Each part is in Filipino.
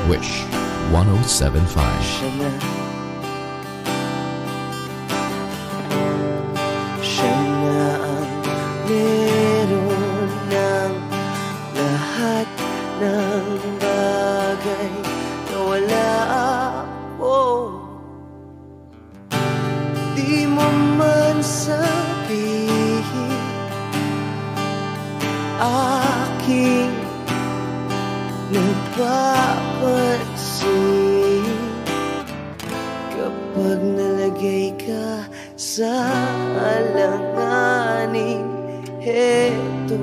Wish 1075. Siya na ang meron ng lahat ng bagay na wala ako. Di mo man sabihin aking napapansin kapag nalagay ka sa alanganin. Heto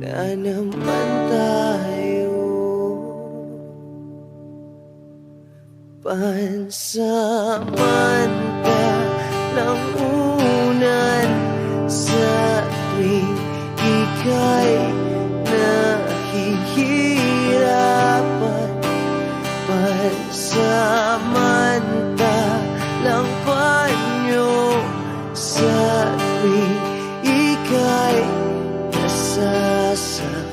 na naman tayo, pansamantalang unan sa tuwing ika'y nahihirapan, pansamantalang panyo sa tuwing ika'y nasasaktan.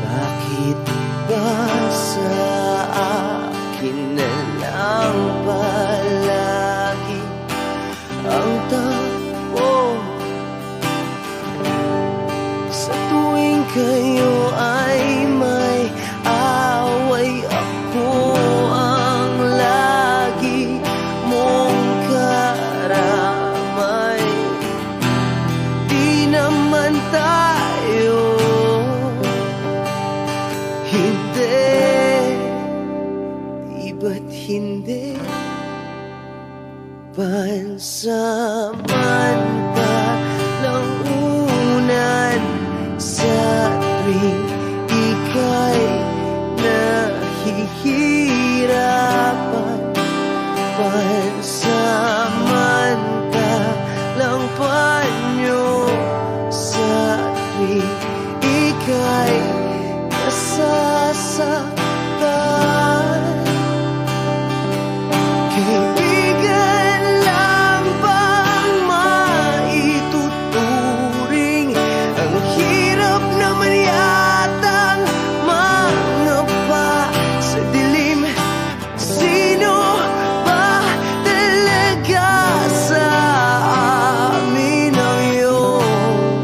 Bakit ba sa akin na lang palagi ang takbo? Sa tuwing kayo ay may away, ako ang lagi mong karamay. Di naman tayo, hindi, di ba't hindi? Pansamantalang unan sa tuwing ika'y nahihirapan, pansamantalang panyo sa tuwing ika'y nasasaktan. Kaibigan lang bang maituturing? Ang hirap naman yatang mangapa sa dilim. Sino ba talaga sa amin ang iyong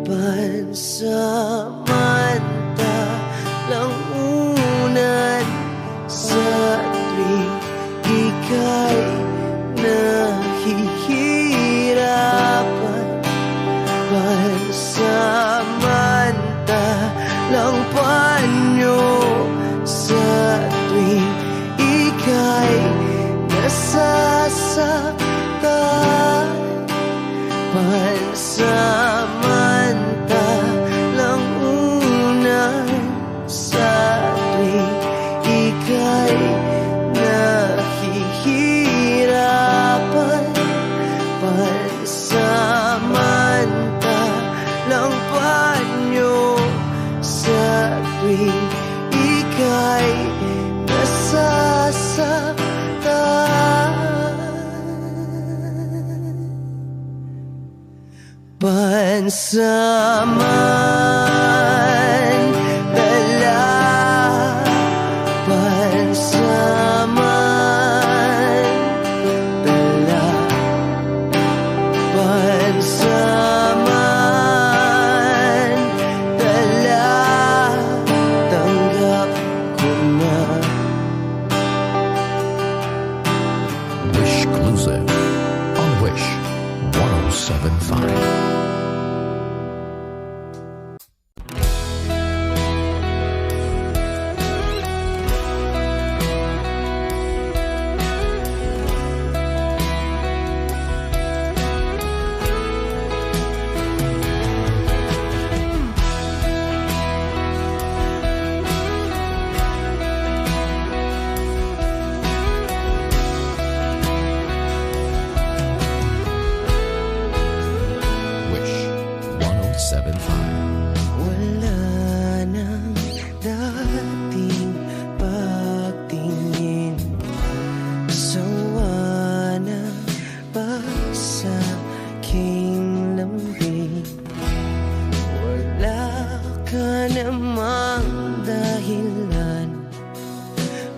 pansamantalang unan sa tuwing ika'y nahihirapan, pansamantalang panyo sa tuwing ika'y nasasaktan, pansamantalang unan sa tuwing ika'y nahihirapan, pansamantalang panyo sa tuwing ika'y nasasaktan. Pansamantala, pansamantala, pansamantala, tanggap ko na.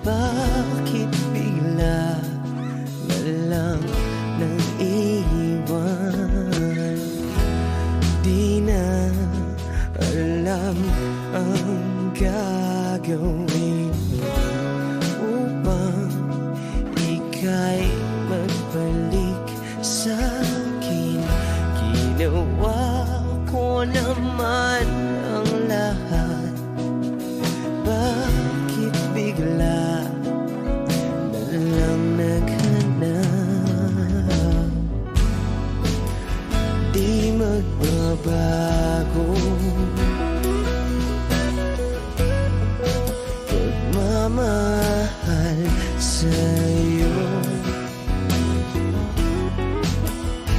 Bakit bigla na lang nang iwan? Di na alam ang gagawin upang ika'y magbalik sa'kin. Ginawa ko naman ang lahat. Bakit bigla na lang naghanap? Di magbabago pagmamahal sa'yo.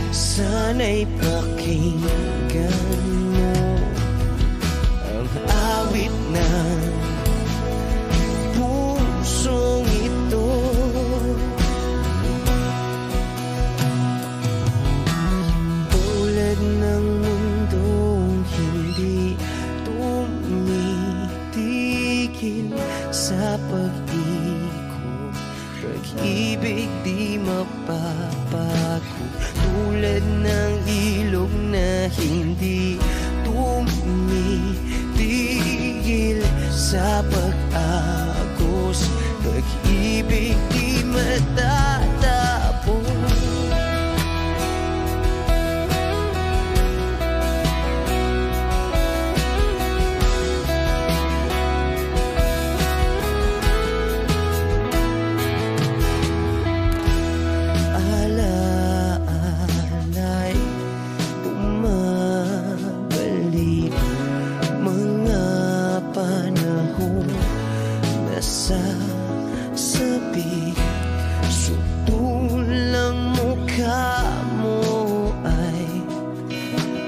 Sana'y pakinggan mo ang awit ng pusong ito. Tulad ng mundong hindi tumitigil sa pag-ikot, pag-ibig di mapapago. Tulad ng ilog na hindi tumitigil sa pag-agos, pag-ibig di matatapos. Sasabi, sutulang mukha mo ay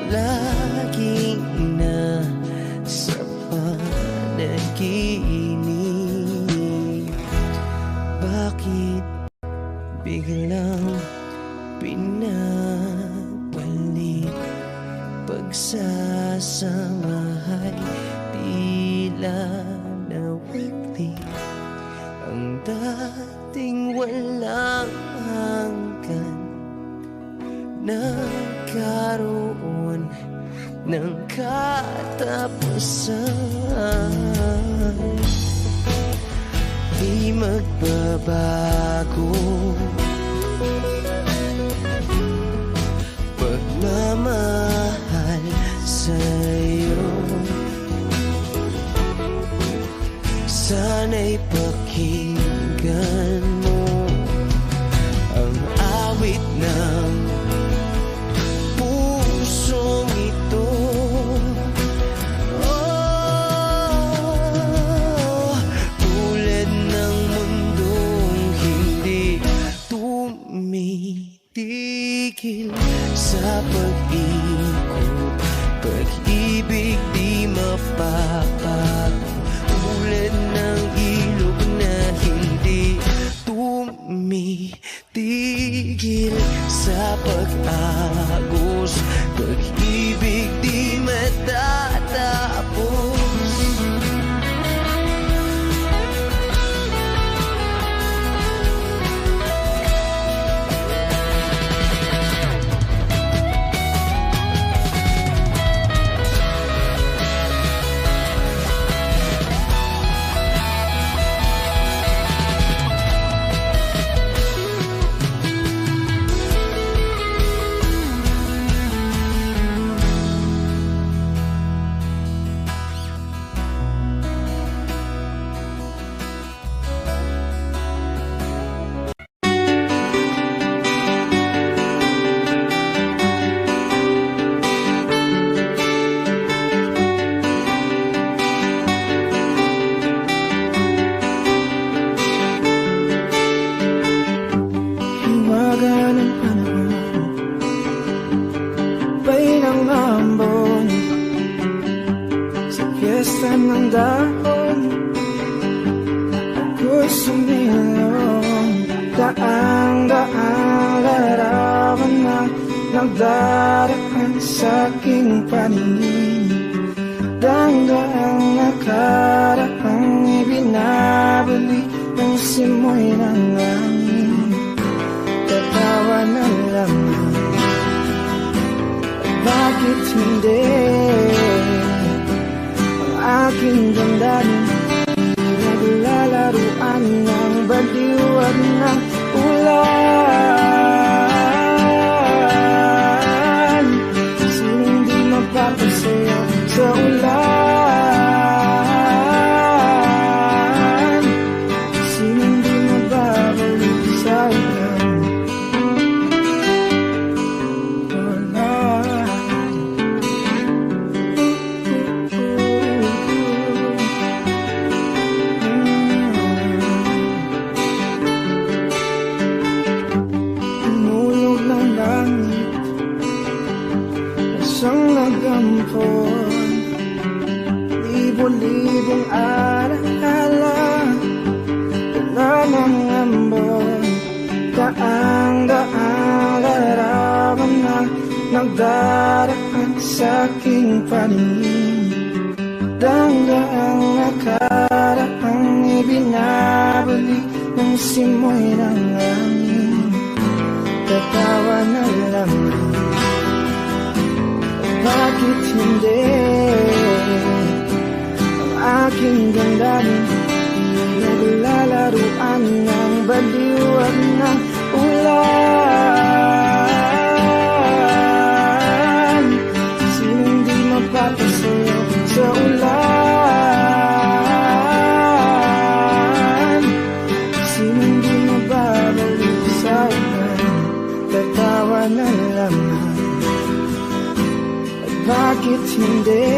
laging nasa panaginip. Bakit biglang pinabalik? Pagsasamahay tila nawagli. Ang dating walang hanggan nagkaroon ng katapusan. Di magbabago pagmamahal sa'yo. Sana'y pakinggan mo ang awit ng pusong ito. Oh, tulad ng mundong hindi tumitigil sa pag-ikot, pag-ibig di mapapago. Tulad ng ilog na hindi tumitigil sa pag-agos, pag-ibig di matatapos. Fiesta ng dahon, ako'y sumilong. Daang-daang larawan na nagdaraan sa'king paningin. Daang-daang nakaraang ibinabalik ng simoy ng hangin, tatawa na lamang. Bakit hindi ang aking damdamin naglalaruan ng baliwan ng ulan? Sinong di mapapasayaw sa ulan? Sinong di mababalik sa ulan? Isang nagampon, libo-libong alaala, tala ng ambon, daang-daang larawan na nagdaraan sa aking paningin. Daang-daang nakaraang ibinabalik ng simoy ng hangin, tatawa na lamang. Bakit hindi ang aking damdamin naglalaruan ng baliwan ng ulan? Sinong di mapapasayaw sa ulan? Sinong di mababalik sa ulan? Tatawa na lamang. Bakit hindi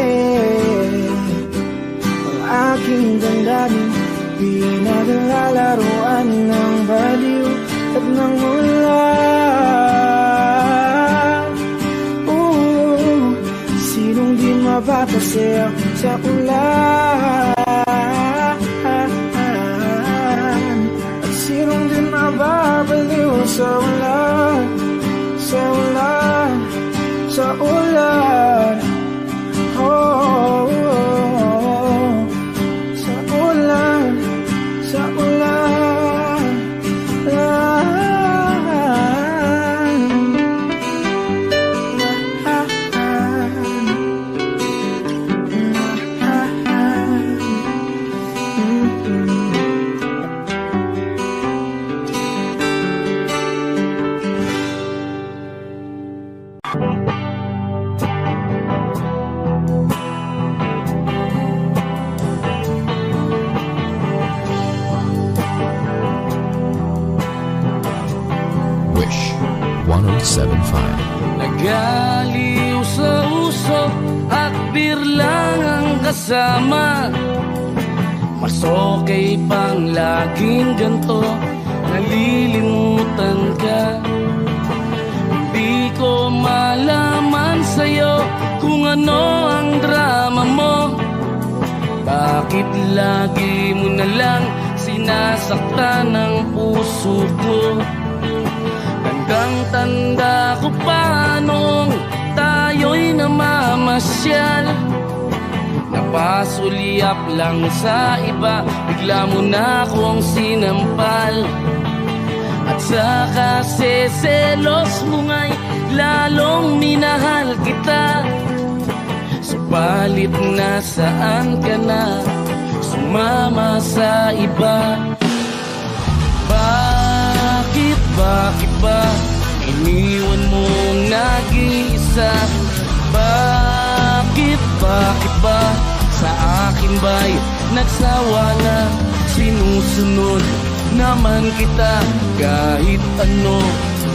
ang aking damdamin pinaglalaruan ng baliw at ng ulan? Sinong di mapapasayaw sa ulan? At sinong di mababaliw sa ulan? Sa ulan, sa ulan, oh, oh, oh. Sa ulan, sa ulan, Wish 107.5. Nagaliw sa uso at birlang ang kasama. Mas okay pang laging ganto, nalilimutan ka. Hindi ko malaman sa'yo kung ano ang drama mo. Bakit lagi mo na lang sinasaktan ang puso ko? Tandang-tanda ko pa nung tayo'y namamasyal. Napasulyap lang sa iba, bigla mo na akong sinampal. At saka seselos mo nga'y lalong minahal kita. Subalit nasaan ka na, sumama sa iba? Bakit ba iniwan mong nag-iisa? Bakit ba sa akin ba'y nagsawa na? Sinusunod naman kita kahit ano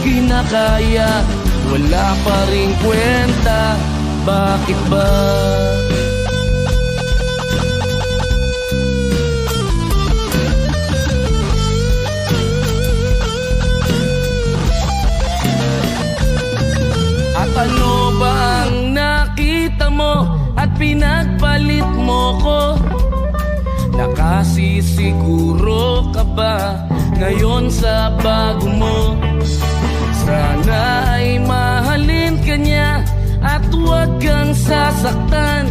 kinakaya, wala pa ring kwenta. Bakit ba? At ano ba ang nakita mo at pinagpalit mo ko? Nakasisiguro ka ba ngayon sa bago mo? Sana ay mahalin ka niya at huwag kang sasaktan.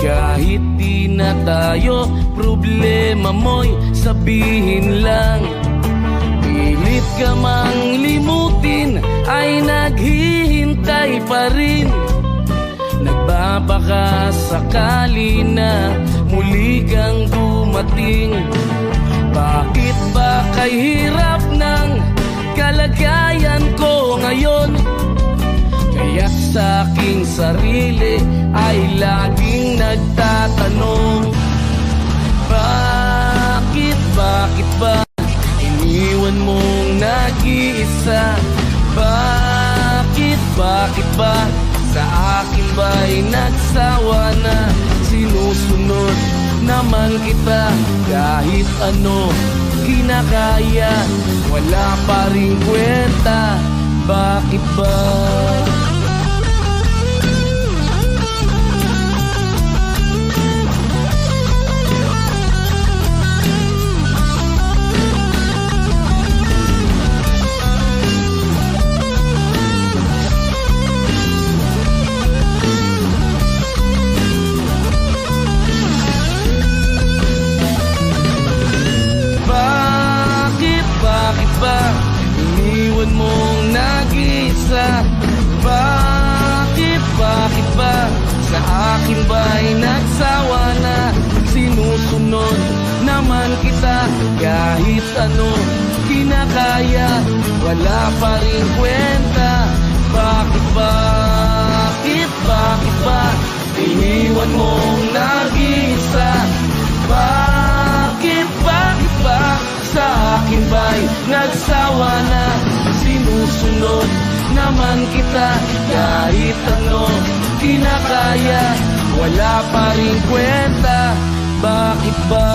Kahit di na tayo, problema mo'y sabihin lang. Pilit ka mang limutin, ay naghihintay pa rin. Nagbabaka sakali na muli kang dumating. Bakit ba kay hirap ng kalagayan ko ngayon? Kaya sa aking sarili ay laging nagtatanong, bakit ba iniwan mong nag-iisa? Bakit ba sa akin ba'y nagsawa na? Sinusunod naman kita kahit ano kinakaya, wala pa rin kwenta. Bakit ba? Bakit ba iniwan mong nag-iisa? Bakit ba sa akin ba'y nagsawa na? Sinusunod naman kita kahit ano kinakaya, wala pa rin kwenta. Bakit ba iniwan mong nag-iisa? Bakit ba sa akin ba'y nagsawa na? Sinusunod naman kita kahit ano kinakaya, wala pa rin kwenta. Bakit ba?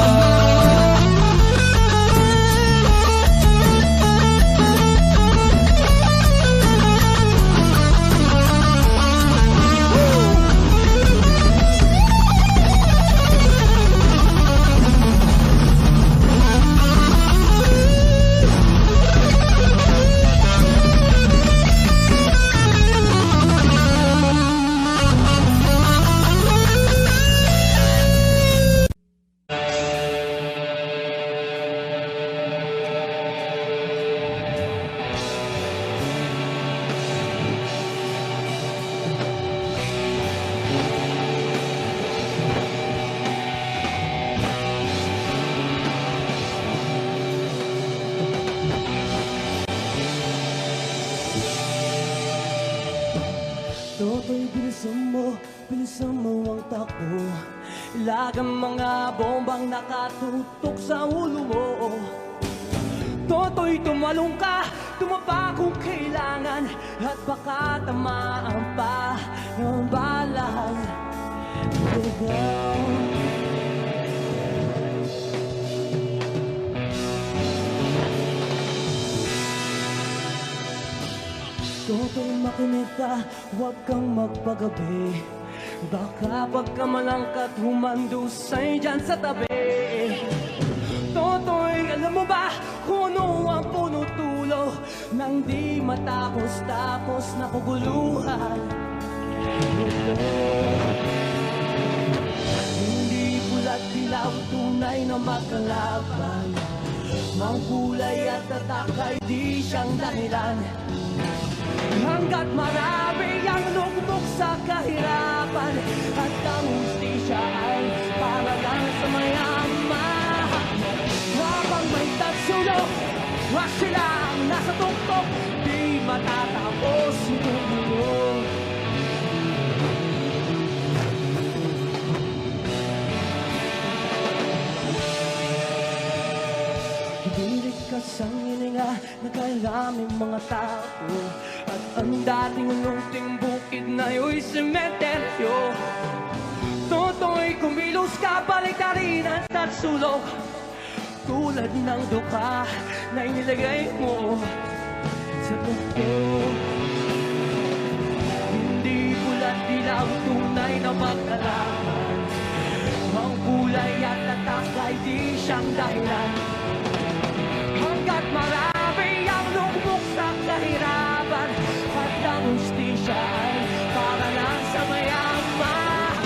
Toto'y bilisan mo ang takbo. Ilagang mga bombang nakatutok sa ulo mo. Toto'y tumalong ka, tumapa kung kailangan, at baka tamaan pa ng balang ligaw. Toto'y makinig ka, huwag kang magpagabi. Baka pagkamalangkat humandusay dyan sa tabi. Toto'y alam mo ba kung ano ang puno-tulo nang di matapos-tapos na kaguluhan? Hindi pula't dilaw, tunay na magkalaban. Ang kulay at tatak ay di siyang dahilan. Hanggat marami ang lugmok sa kahirapan, at ang hustisya ay para lang sa mayaman. Habang may tatsulok, wag silang nasa tuktok, di matatapos itong mundo. Birik ka sa hininga, nagkalaming mga tao, at ang dating lunting bukid na yo'y sementeryo. Toto'y kumilos ka, baliktarin at tatsulok, tulad ng duka na inilagay mo sa tukto. Hindi pula't dilaw, tunay na magkalaman. Ang kulay at tatak ay di siyang dahilan. Hanggat marami ang lugmok sa kahirapan, at ang hustisya ay para lang sa mayaman.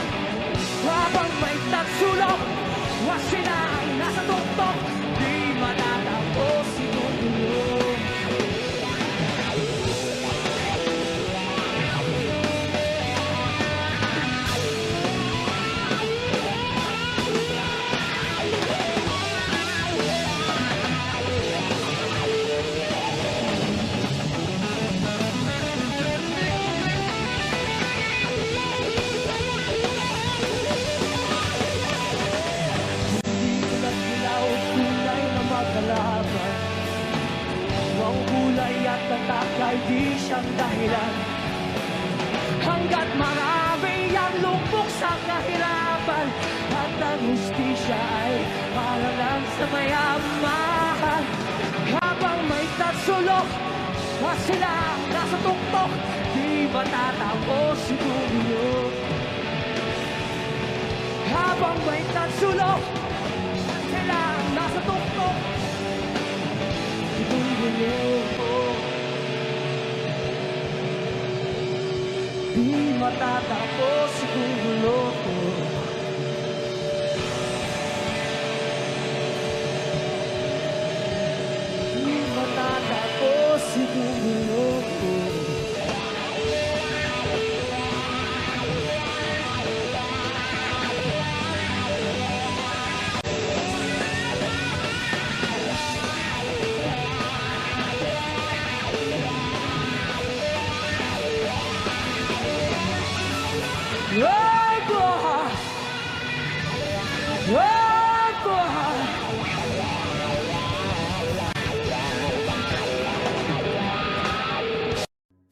ay di siyang dahilan. Hanggat marami ang lupok sa kahirapan, at ang hustisya ay para lang sa mayaman. Habang may tatsulok at sila ang nasa tuktok, di matatapos si gulo. Habang may tatsulok at sila ang nasa tuktok, si gulo. Di matatapos si gulo. Di matatapos si gulo.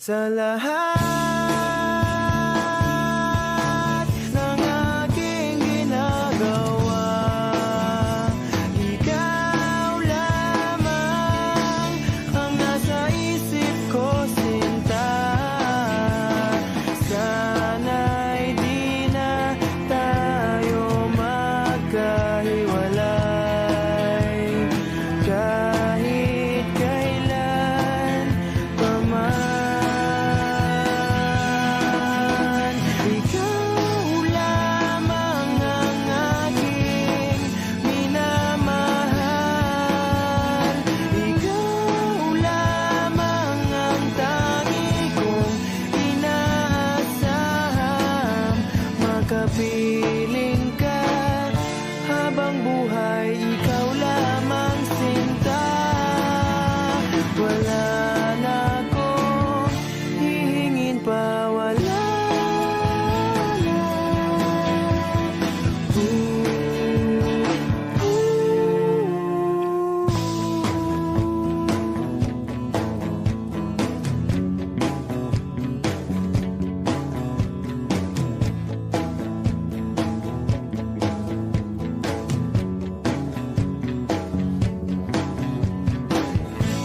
Sa lahat ng aking ginagawa, ikaw lamang ang nasa isip ko, sinta. Sana'y di na tayo magkahiwalay, kahit kailan pa man. Kapiling ka habang buhay, ikaw lamang, sinta. Wala na akong hihingin pa, wala na.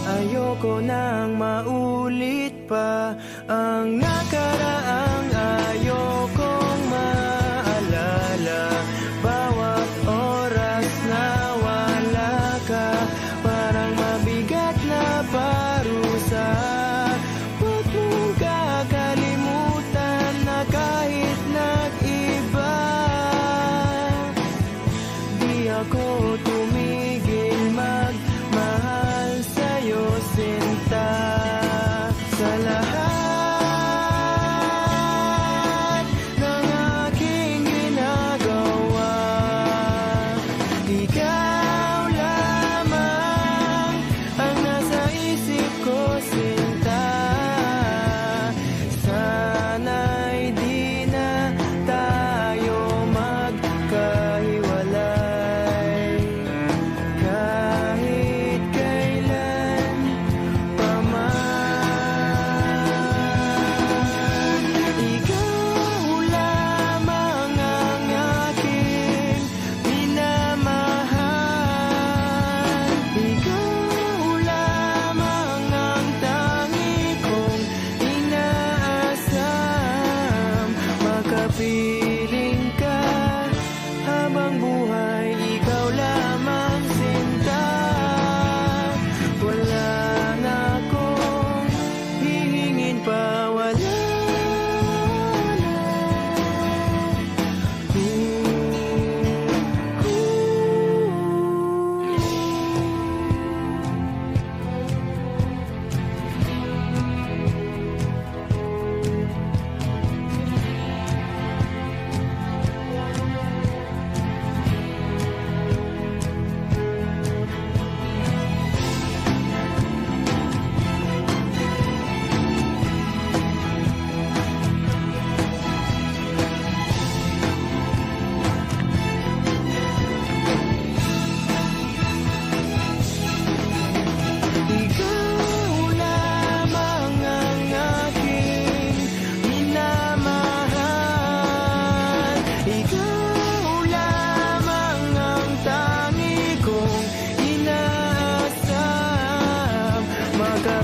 Ayoko nang maulit pa ang nakaraang, ayokong maalala bawat oras na wala ka. Parang mabigat na parusa, huwag mong kakalimutan na kahit nag-iba, di ako tumigil magmahal sa'yo, sinta. Sa lahat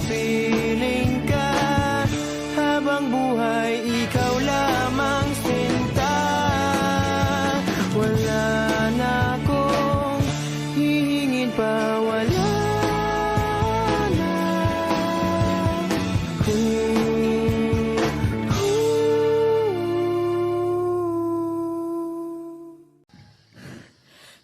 mapiling ka. Habang buhay, ikaw lamang sinta. Wala na akong hihingin pa, wala na.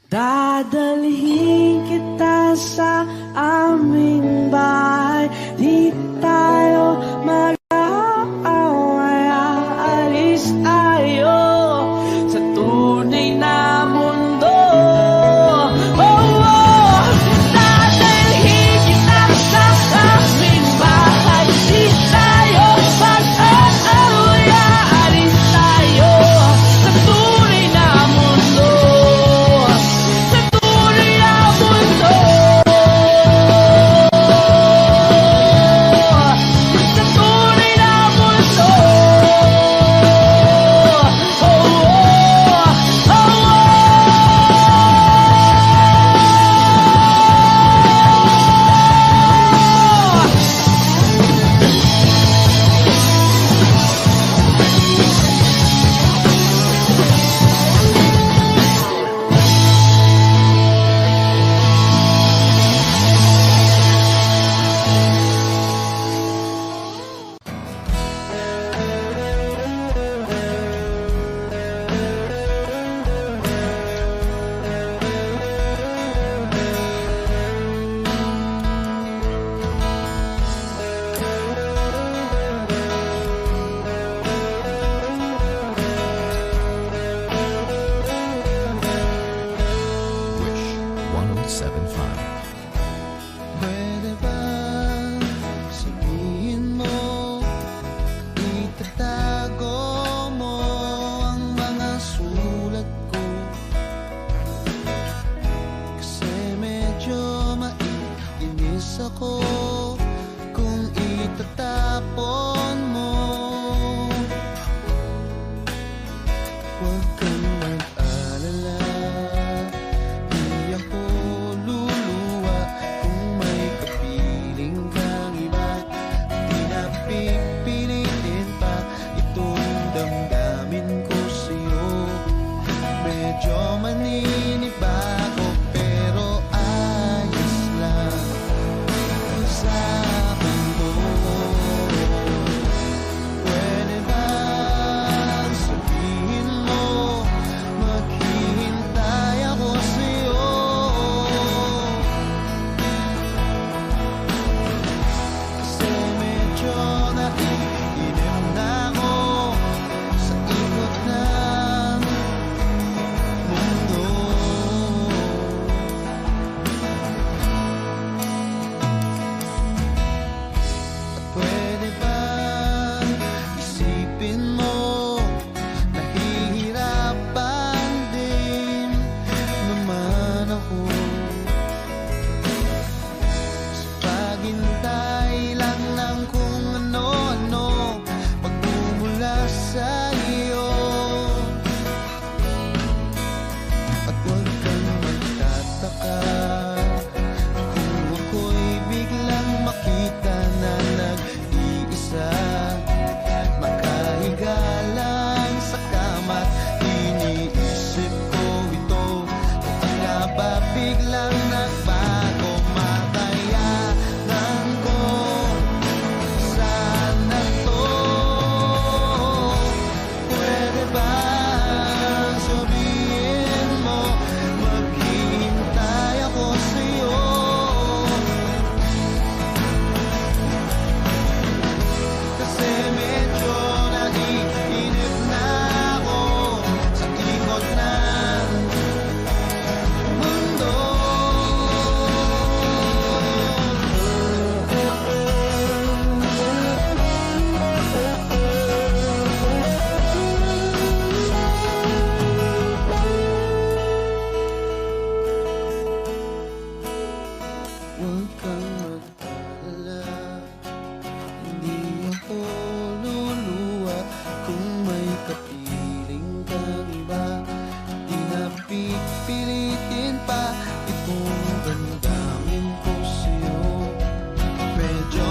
Dadalhin kita sa aming bahay, di tayo mag-aaway, aalis tayo sa tunay na mundo. Oh, oh! Dadalhin kita sa aming bahay, di tayo mag-aaway, aalis tayo sa tunay na mundo. Wish 1075. Pwede ba sabihin mo, itatago mo ang mga sulat ko? Kasi medyo maiinis ako kung itatapon mo. Huwag kang mag-alala, di ako luluwa kung may kapiling kang iba. Di na pipilitin pa itong damdamin ko sa'yo. Medyo maninibago pero ayos lang sa akin mo. Pwede bang sabihin mo, maghihintay ako sa'yo? Kasi medyo naiinim na ako sa ikot ng mundo. At pwede bang isipin mo, nahihirapan din naman ako sa paghintay lang ng kung ano-ano pagmumula sa iyo. At huwag kang magtataka kung ako'y biglang makita na nag-iisa, makahiga lang sa kama't iniisip ko ito. Kung nga ba biglang nagbago, makayanan ko sana to. Pwede bang sabihin mo, maghihintay ako sa'yo? Kasi medyo naiinip na ako sa ikot ng mundo. Huwag kang mag-alala, hindi ako luluwa kung may kapiling kang iba. Di na pipilitin pa itong damdamin ko sa'yo. Medyo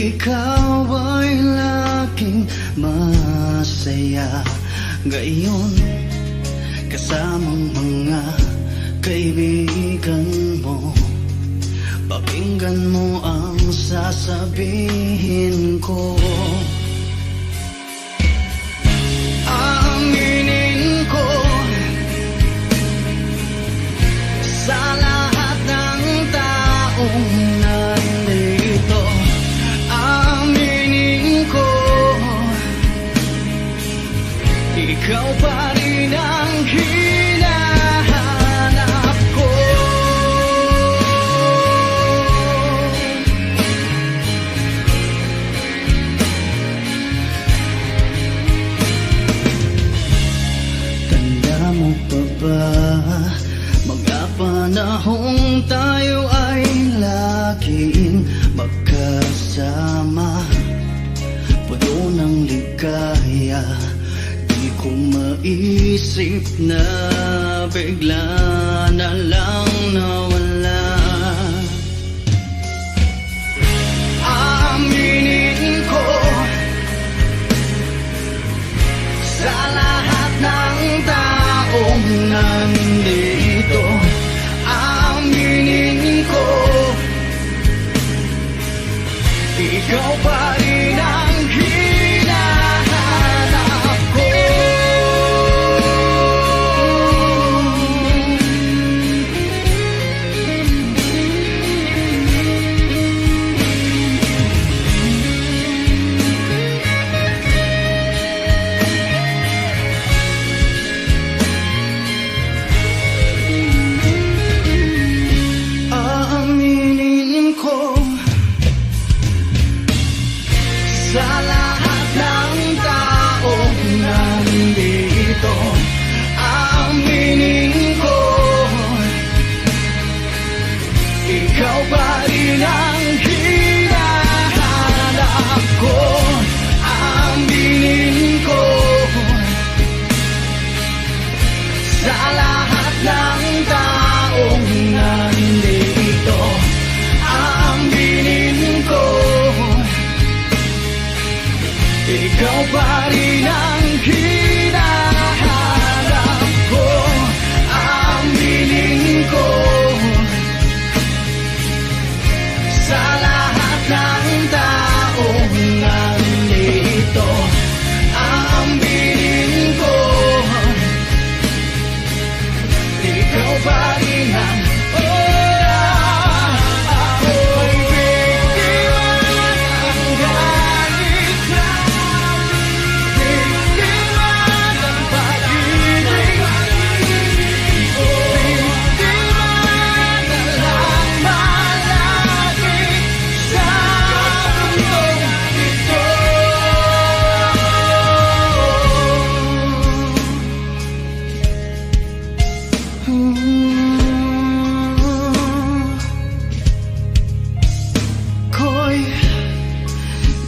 ikaw ay laging masaya. Ngayon, kasamang mga kaibigan mo, pakinggan mo ang sasabihin ko. Aminin ko sa lahat ng taong nandito. Aminin ko, ikaw pa rin ang hinahanap ko. Tanda mo pa ba, mga panahong tayo ay laging magkasama, puno ng ligaya. Di ko maisip na bigla na lang nawala. Aminin ko sa lahat ng taong nandito. Aminin ko, ikaw pa rin ang hinahanap ko. Aaminin ko sa lahat ng taong nandito. Aminin ko, ikaw pa rin ang hinahanap ko. Aminin ko sa lahat ng taong nandito. Aminin ko, ikaw pa rin ang hinahanap ko. Aminin ko sa lahat ng taong nandito. Aminin ko, ikaw pa rin ang ako'y biktima ng galit na, biktima ng pag-ibig, biktima na lang malagi sa mundong ito. Ko'y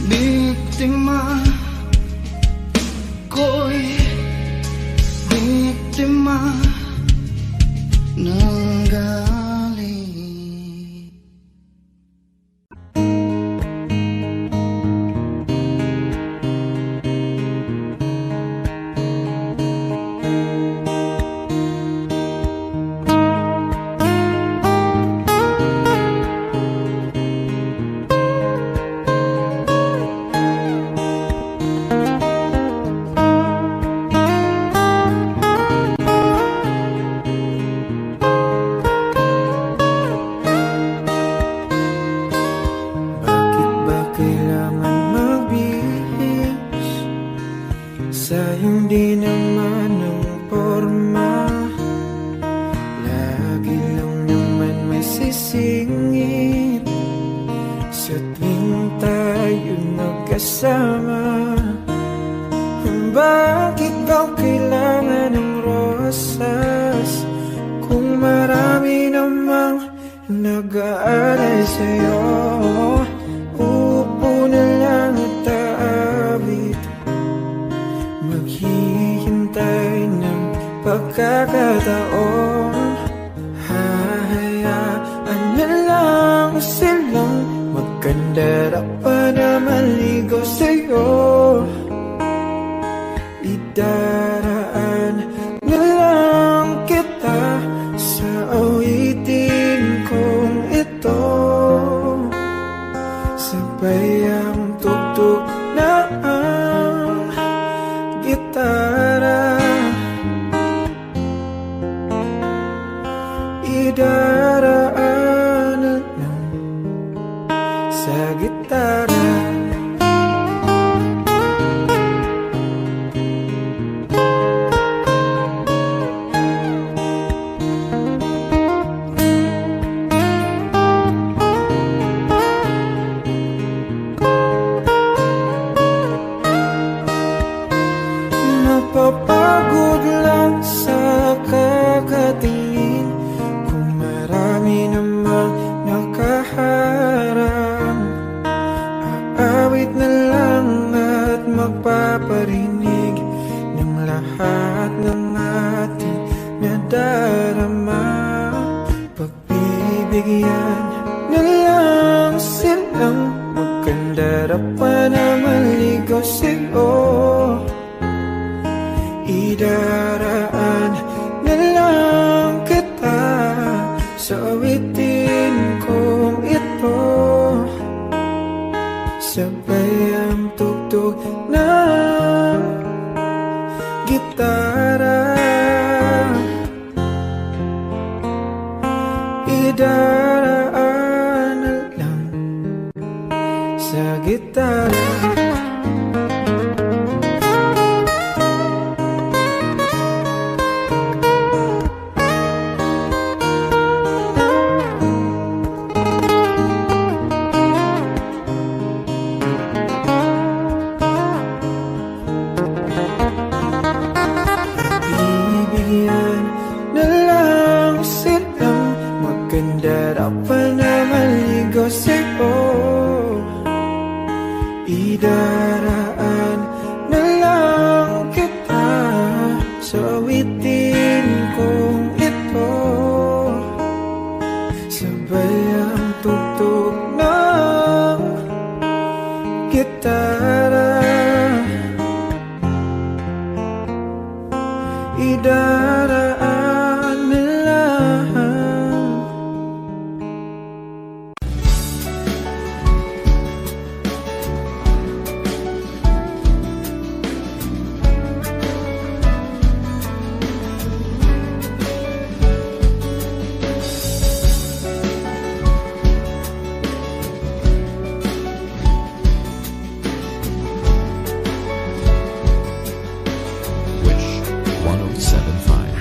biktima, ko'y biktima ng galit. Bakit ba kailangan magbihis sa hindi naman ng porma? Lagi lang naman may sisingit sa tuwing tayo magkasama. Bakit ba kailangan ng rosas kung marami namang nag-aalay sa'yo? Upo na lang at aabit, maghihintay ng pagkakataon. Hahayaan na lang silang magkandara pa na maligo sa'yo. Idaraan na lang kita sa awitin kong ito. Sabay ang tugtog na ang gitara. Idaraan na lang sa gitara. Napapagod lang sa kakatingin kung marami namang nakaharang. Aawit na lang at magpaparinig ng lahat ng ating nadarama. Pagbibigyan na lang silang magkandara pa na maligaw sa'yo. Idaraan na lang kita sa awitin kong ito. Sabay ang tugtog ng gitara. Idaraan na lang sa gitara. Bibigyan na lang silang magkandara pa na maligaw sa'yo. Idaraan na lang kita sa awitin kong ito. Sabay ang tugtog ng gitara. Idaraan na lang. Wish 1075.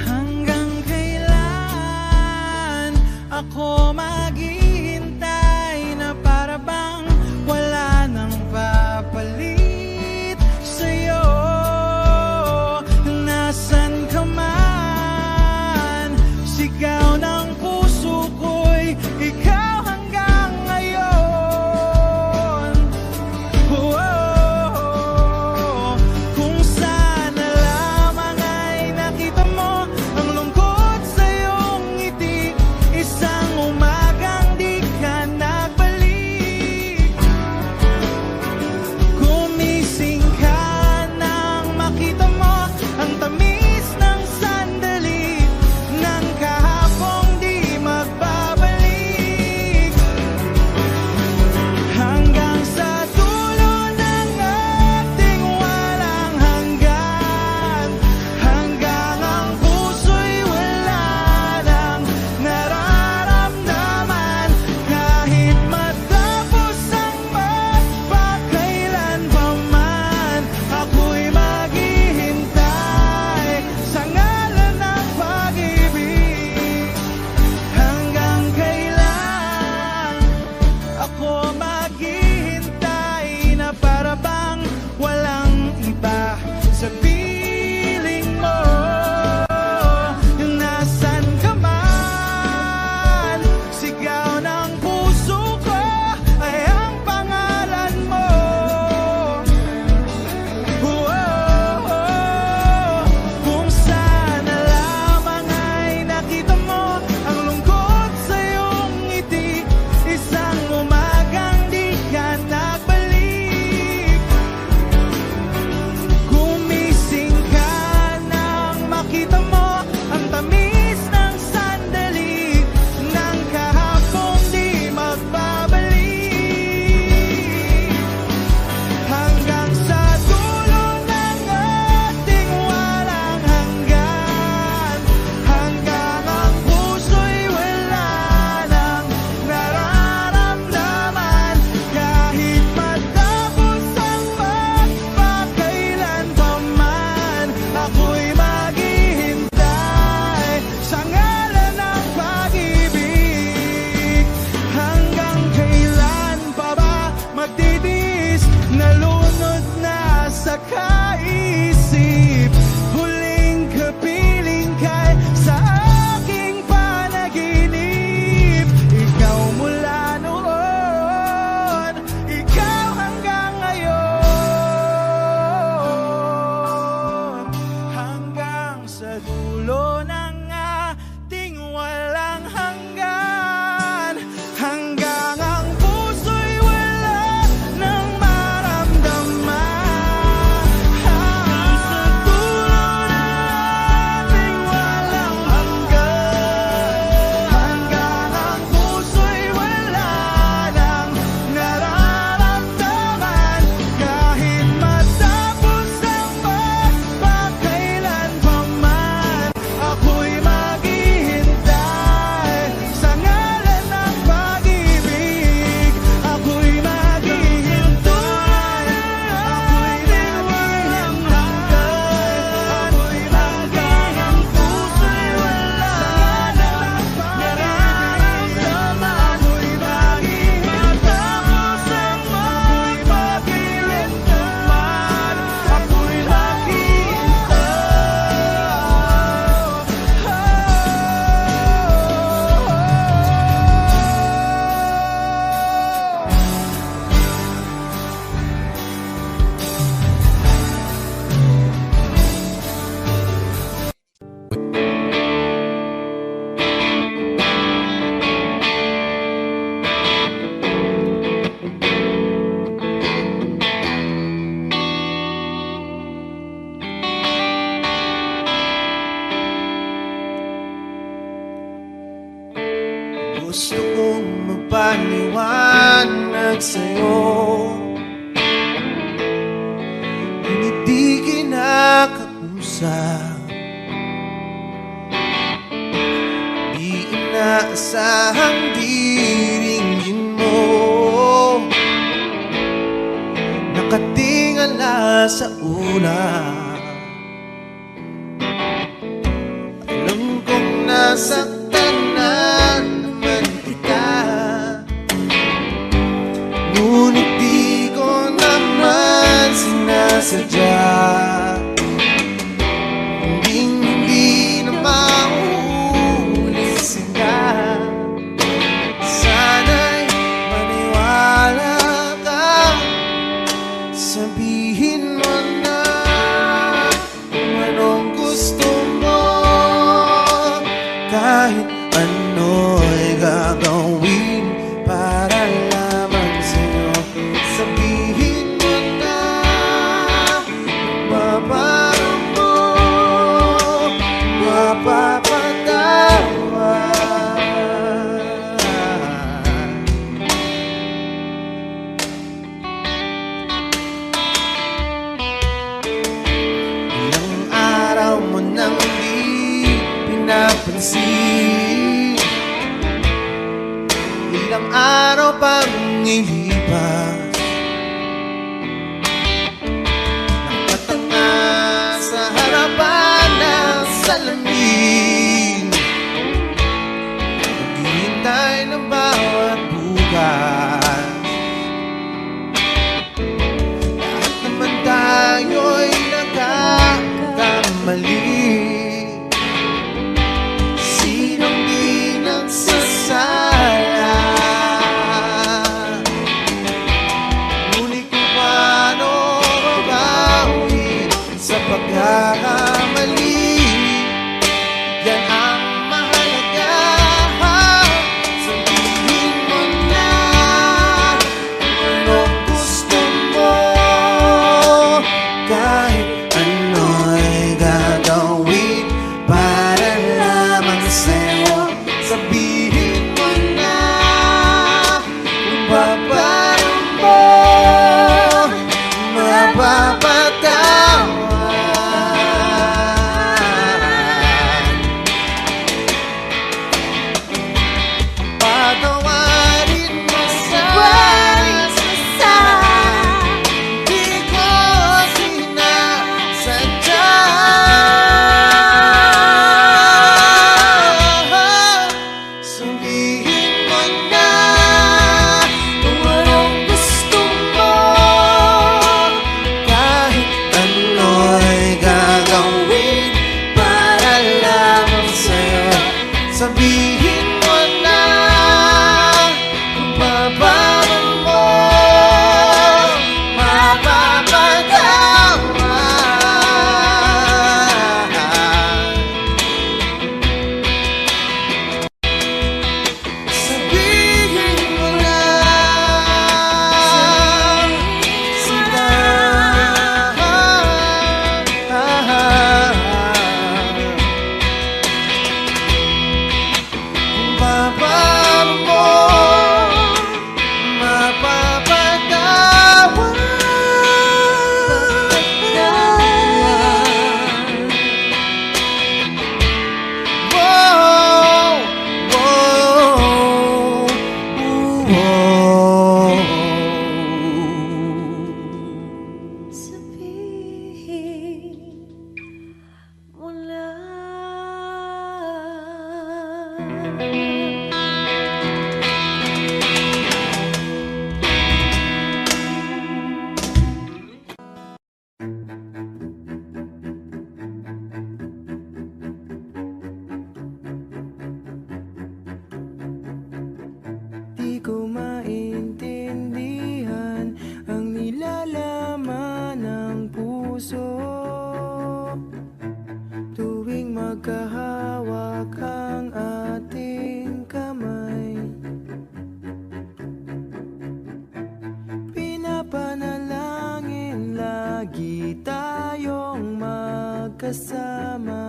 nakaisip. Huling kapiling kay sa aking panaginip. Ikaw mula noon, ikaw hanggang ngayon, hanggang sa dulo ng ating walang hanggan. Hanggang ang puso'y wala nang maramdaman. Hanggang sa dulo ng ating walang hanggan. Hanggang ang puso'y wala nang nararamdaman. Kahit matapos ang pagkakailan pa man, ako'y maghihintay sa ngalan ng pag-ibig. Ako'y maghihintay, ako'y di walang hanggan. Ako'y hanggang puso'y wala nang nararamdaman. Ako'y maghihintay, ako'y maghihintay, ako'y gusto kong magpaliwanag sa'yo, hindi kinakausap, di inaasahang diringgin mo, nakatingala sa ulap. Alam kong nasaktan na naman kita, ngunit di ko naman sinasadya. Hindi na mauulit sila. Sana'y maniwala ka, sabihin mo na kung anong gusto mo. Kahit ano'y gagawin para lamang sa'yo. Sabihin mo na mapaparam mo, mapapatawa. Ilang araw mo nang di pinapansin, ilang araw pang ilipas, nakatanga sa harapan ng salamin, naghihintay ng bawat bukas. Lahat naman tayo'y nagkakamali, sinong di nagsasala. Ngunit kung paano mabawi sa pagkakamali, yan ang mahalaga. Sabihin kasama.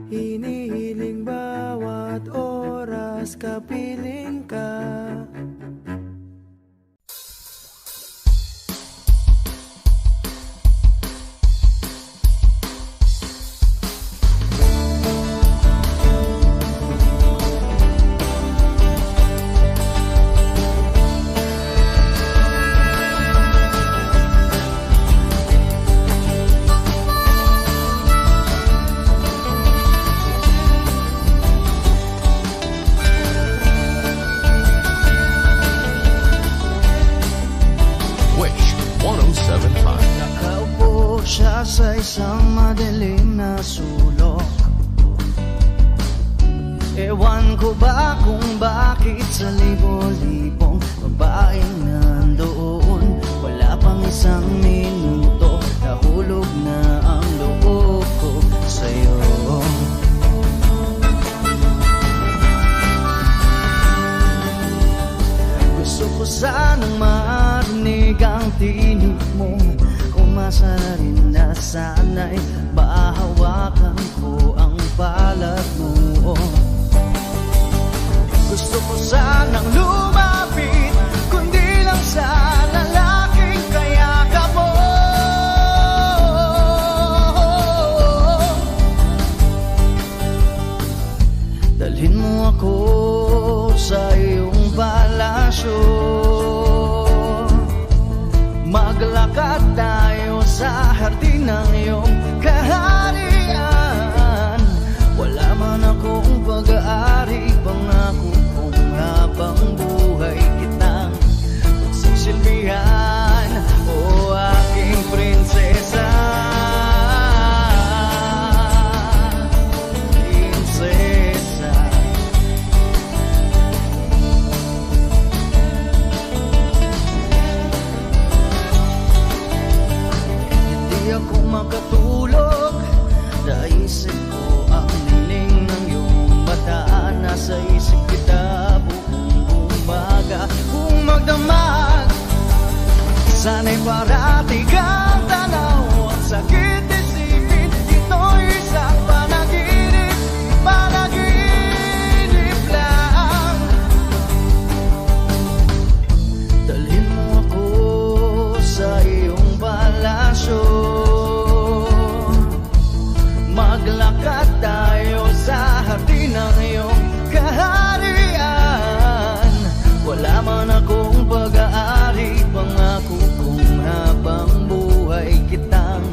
Hinihiling bawat oras kapiling ka. Wish 1075. Nakaupo siya sa isang madilim na sulok. Ewan ko ba kung bakit sa libo-libong babaeng nandoon, wala pang isang minuto, nahulog na ang loob ko sa'yo. Gusto ko sanang marinig ang tinig mo, umasa na rin na sana'y mahawakan ko ang palad mo. Gusto ko sanang lumapit, kundi lang sa lalaking kayakap mo. Dalhin mo ako sa iyong palasyo, maglakad tayo sa hardin ng iyong kaharian. Wala man akong pag-aari, pangako kung habang buhay kitang magsisilbihan, o aking prinsesa. Prinsesa. Hindi ako makatulog, naisip ko ang nining ng iyong mata. Nasa isip kita buong umaga, kung magdamag sana'y parati kang tanaw. Ang sakit isipin, ito'y isang panaginip, panaginip lang. Dalhin mo ako sa iyong palasyo, maglakad tayo sa hardin ng iyong kaharian. Wala man akong pag-aari, pangako kung habang buhay kitang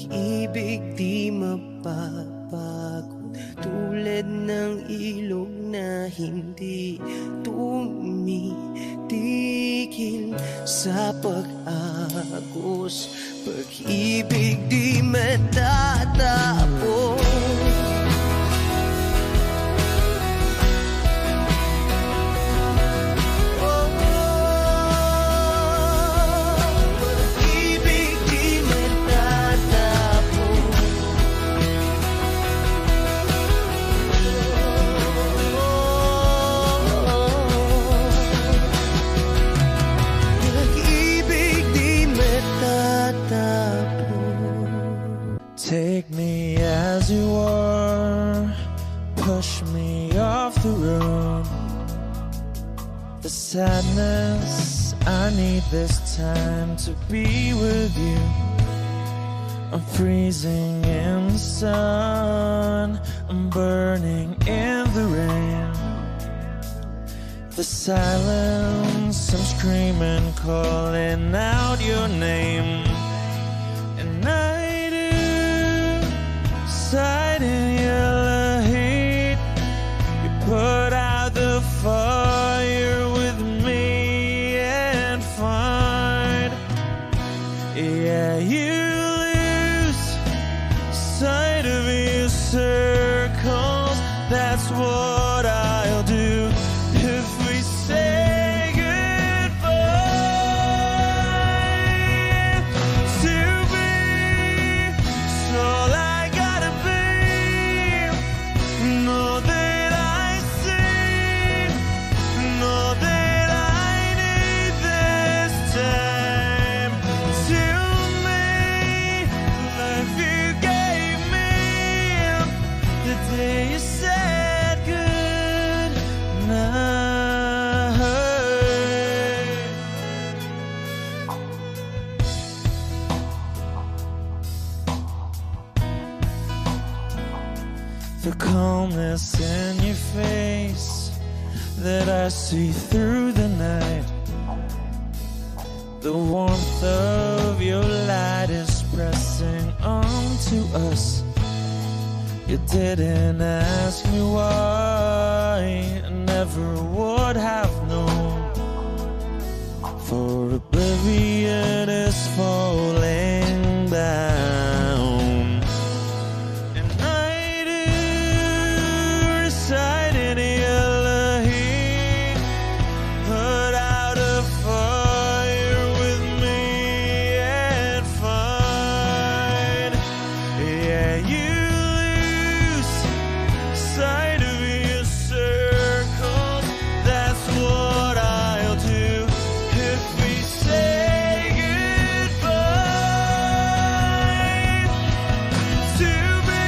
Pag-ibig di mapapago, tulad ng ilog na hindi tumitigil sa pag-agos. Pag-ibig di matatapos. Take me as you are, push me off the road. The sadness, I need this time to be with you. I'm freezing in the sun, I'm burning in the rain. The silence, I'm screaming, calling out your name. And I do side in yellow heat. You put out the fire with me and find, yeah, you lose sight of your circles. That's what I'll do if we say goodbye. To be all I gotta be, know that I see, know that I need this time. To me, life you gave me the day you said good night. The calmness in your face that I see through the night. The warmth of your light is pressing onto us. You didn't ask me why, I never would have known. For oblivion is falling down. And I do reside in yellow heat. Put out a fire with me and find, yeah, you lose sight of your circles. That's what I'll do if we say goodbye. To be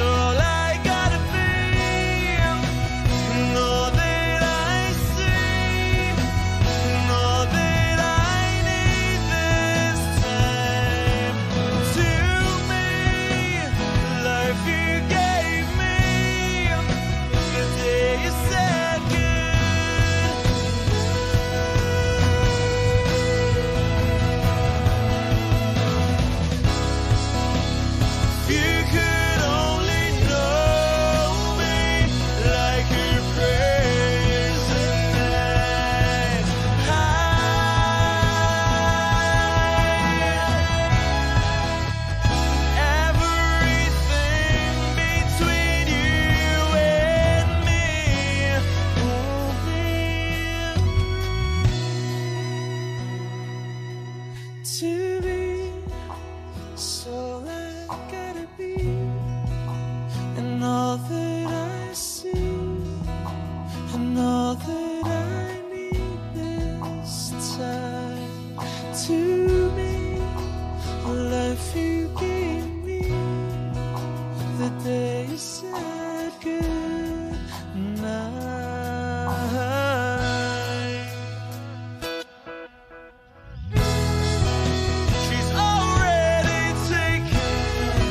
all I gotta be, know that I see, know that I need this time. To me, life you gave me the day you said good. If you could only know me like your prayers at night. Everything between you and me won't be to be. So I gotta be, and all that I see, and all that I need this time. To me, life you gave me the day you said good night. She's already taken,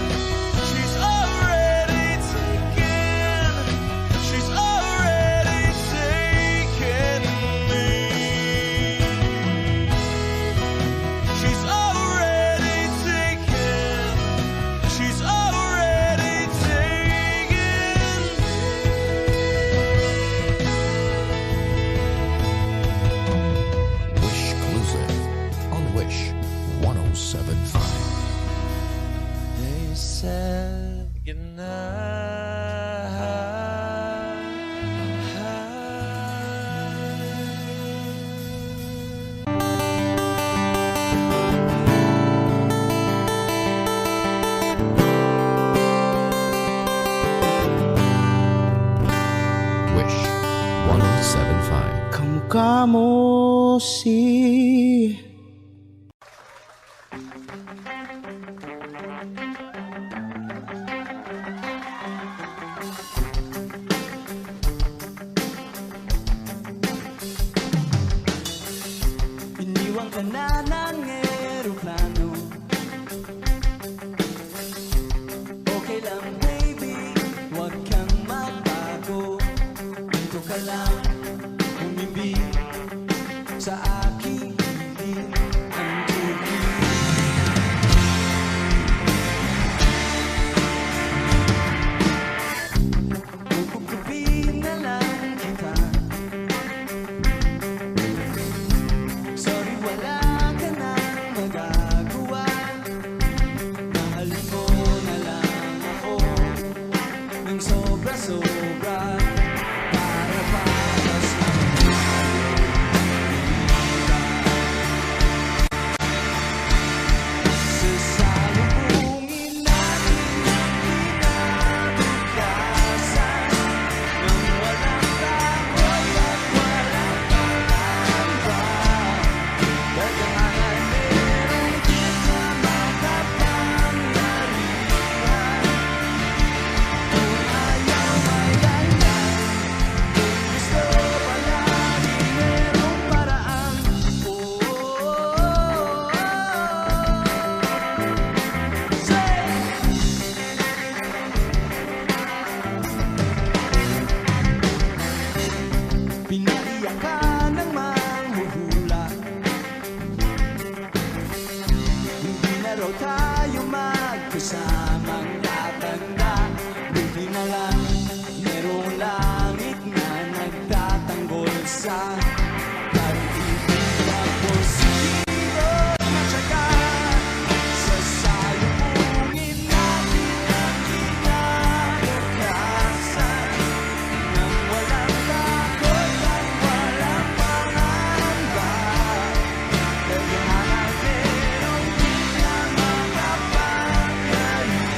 said Wish 1075. Kamukha mo si Iniwan ka na ng eroplano. Okay lang baby, huwag kang magbago. Dito ka lang umibig sa aking piling ang tubig. Kukupin na lang kita. Sorry, wala ka nang magagawa. Mahalin mo na lang ako ng sobra-sobra. Para para sa sasalubungin natin ang kinabukasan nang walang takot at walang pangamba. Dagangan meron kita makapangyarihan. Kung ayaw mayan lang, kung gusto palagi merong paraan. Say! Pinaiyak ka ng manghuhula. Hindi na raw tayo magkasamang tatanda. Buti na lang merong langit na nagtatanggol sa pag-ibig na positibo na tiyaga. Sasalubungin natin ang kinabukasan nang walang takot at walang pangamba. Dagangan meron kita makapangyarihan.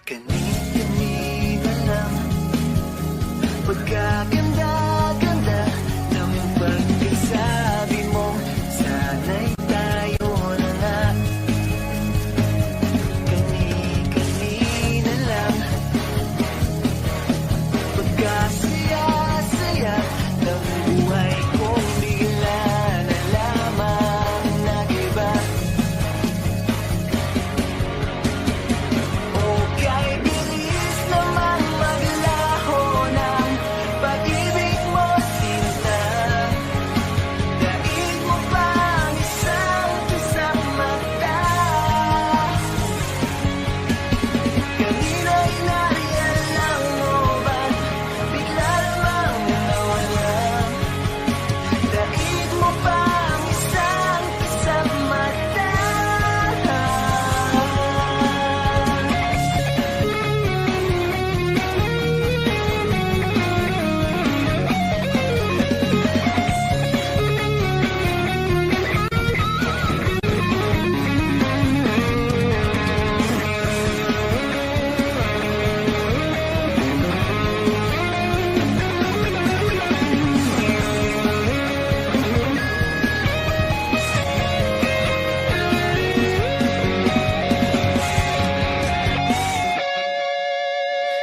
Kani-kanina lang pagkaganda-ganda ng pagkasabi mo, sana'y tayo na nga. Kani-kanina lang pagkasaya-saya ng buhay kong bigla na lamang nag-iba. O kay bilis naman maglaho ng pag-ibig mo, sinta. Daig mo pang isang kasamata. Kanina'y nariyan mo ba't bigla lamang nawala? Daig mo pang isang kasamata.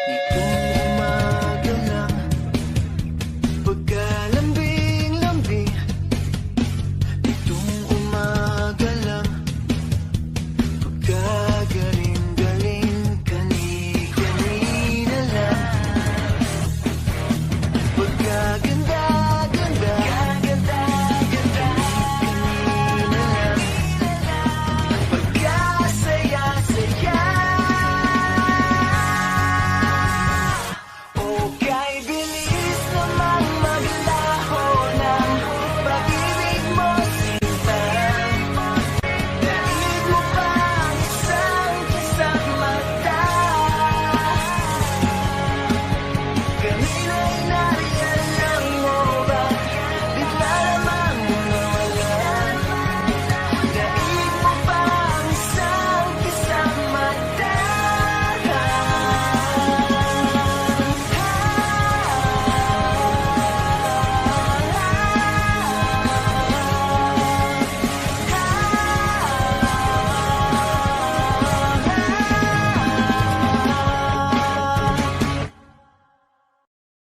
Nitong umaga lang pagkalambing-lambing. Nitong umaga lang pagkagaling-galing. Kani-kanina lang pagkaganda-ganda. Kanina lang pagkasaya-saya. O kay bilis naman maglaho ng pag-ibig mo, sinta. Daig mo pang isang kasamata. Kanina'y nariyan mo ba bigla lamang nawala? Daig mo pang isang kasamata.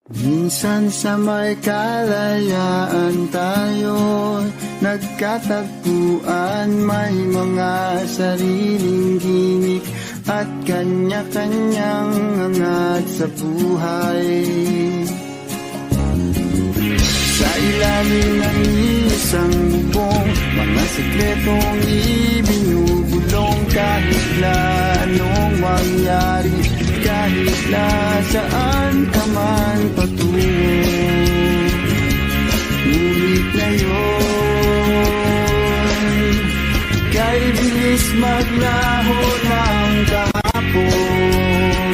Minsan sa may kalayaan tayo nagkatagpuan, may mga sariling gimik at kanya-kanyang angat sa buhay. Sa ilalim ng isang bubong, mga sekretong ibinubulong. Kahit na anong mangyari, kahit na saan ka man patungo, ngunit ngayon kay bilis maglaho ng kahapon.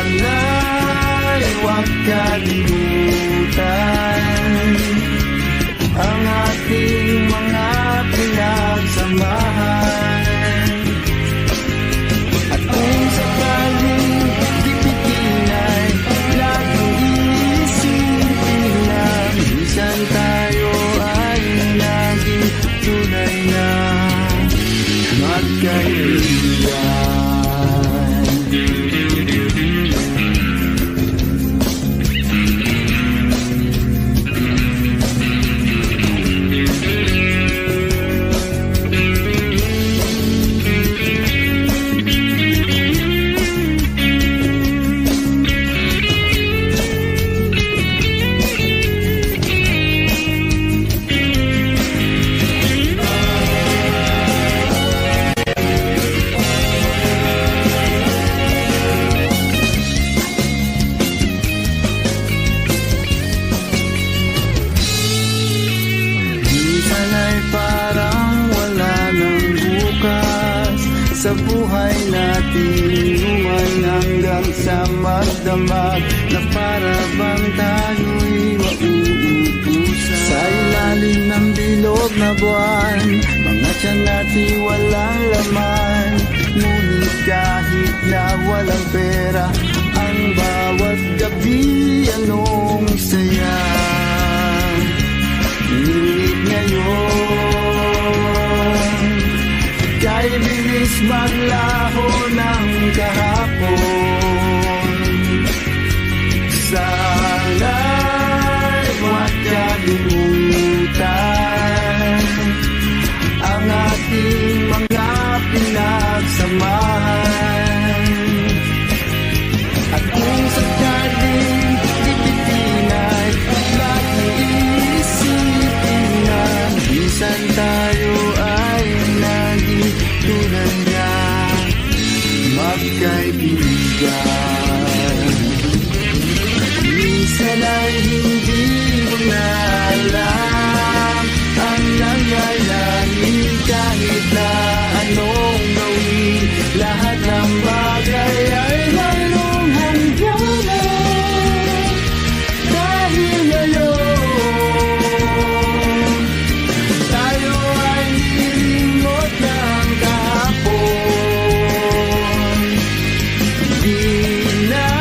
Sana'y huwag kalimutan ang ating mga pinagsamahan. At kung sakaling gipitin ay laging iisipin na minsan tayo ay naging tunay na magkaibigan. Sa buhay natin inuman hanggang sa magdamag na para bang tayo'y mauubusan. Sa ilalim ng bilog na buwan, mga tiyan natin walang laman, ngunit na walang pera. Ang bawat gabi anong saya. Ngunit ngayon kay bilis maglaho ng kahapon. Sana'y makalimutan ang ating mga pinagsamahan. At kung sakaling ipitin ay mag-iisipin na minsan tayo ay naging tulad na magkaibigan. Minsan ay hindi mo na alam ang nangyayari kahit na anong gawin. Lahat ng bagay ay mayroong hangganan. Dahil ngayon tayo ay nilimot ng kahapon. Di na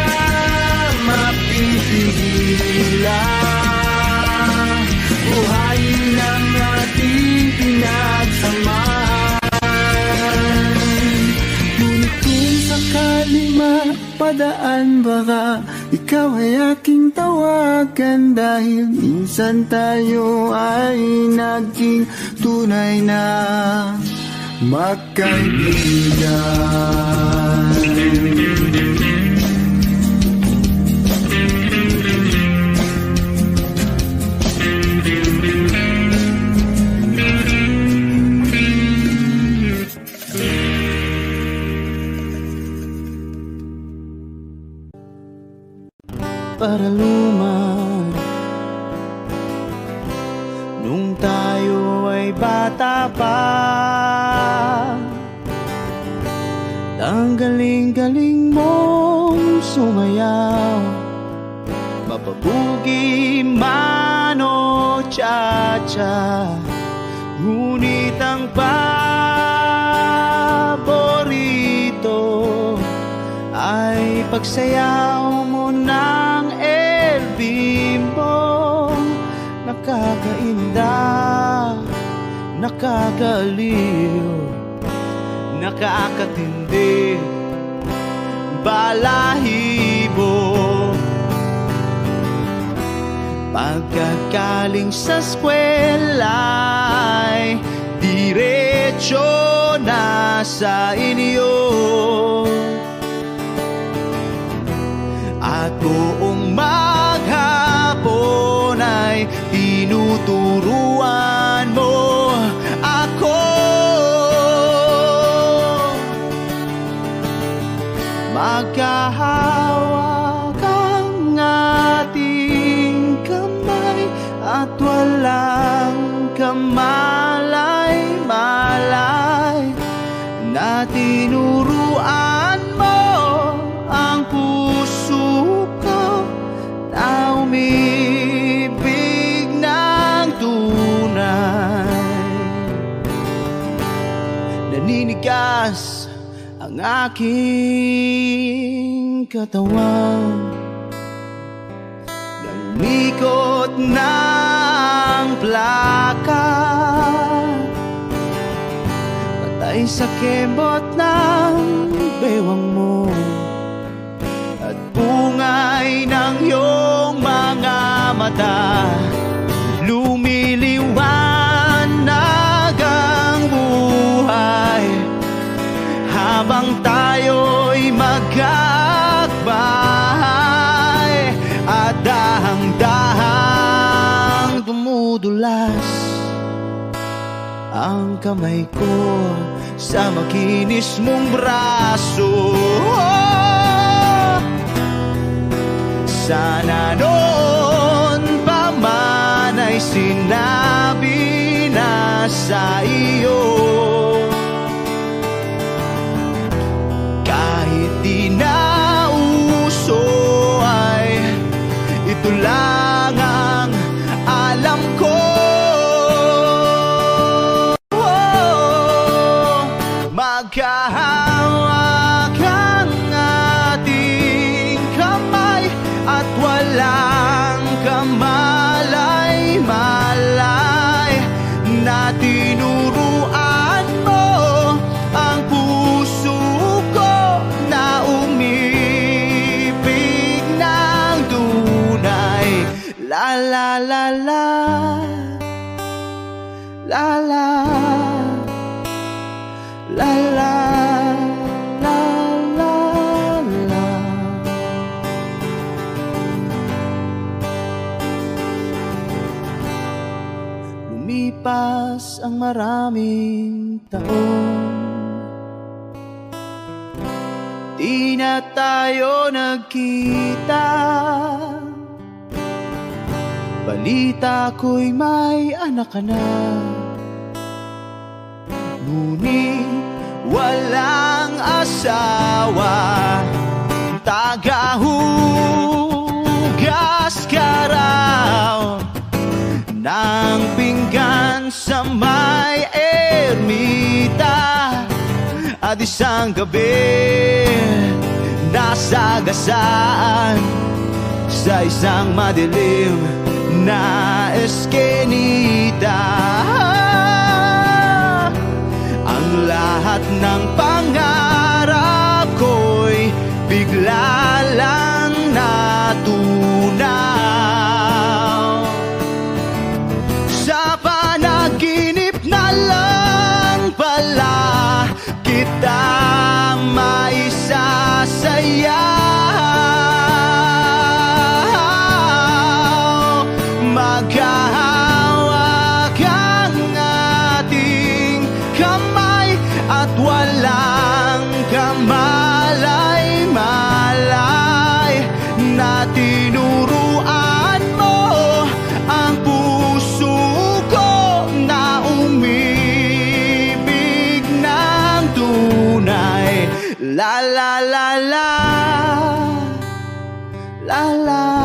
mapipigilan buhayin ang ating pinagsamahan. Ngunit kung sakali mapadaan, baka ikaw ay aking tawagan. Dahil minsan tayo ay naging tunay na magkaibigan. Para luman nung tayo ay bata pa, ang galing-galing mong sumayaw, mapabugi man o cha-cha. Ngunit ang paborito ay pagsayaw mo ng El Bimbo. Nakakainda, nakakaliw, nakakatindi, balahibo. Pagkagaling sa eskwela ay diretso na sa inyo, at buong maghapon ay tinuturuan mo ako. Magkahawak ang ating kamay at walang kamalay-malay na tinuruan mo ang puso ko na umibig ng tunay. Naninigas ang aking katawan, namikot ng plaka, patay sa kembot ng bewang mo at bungay ng iyong mga mata. Lumiliwanag ang buhay habang tayo'y magkakbahay, at dahang-dahang dumudulas ang kamay ko sa makinis mong braso. Sana noon pa man ay sinabi na sa iyo, kahit di na uso ay ito lang ang alam ko. Magkahawak ang lumipas ang maraming taon, di na tayo nagkita. Balita ko'y may anak ka na, ngunit walang asawa. Tagahugas ka raw ng pinggan sa may ermita, at isang gabi nasagasaan sa isang madilim na eskenita. Ang lahat ng pangarap ko'y bigla lang natunaw. Sa panaginip na lang pala kita maisasayaw. Maghahawak ang ating kamay at walang kamalay-malay na tinuruan mo ang puso ko na umibig ng tunay. La la la la, la la.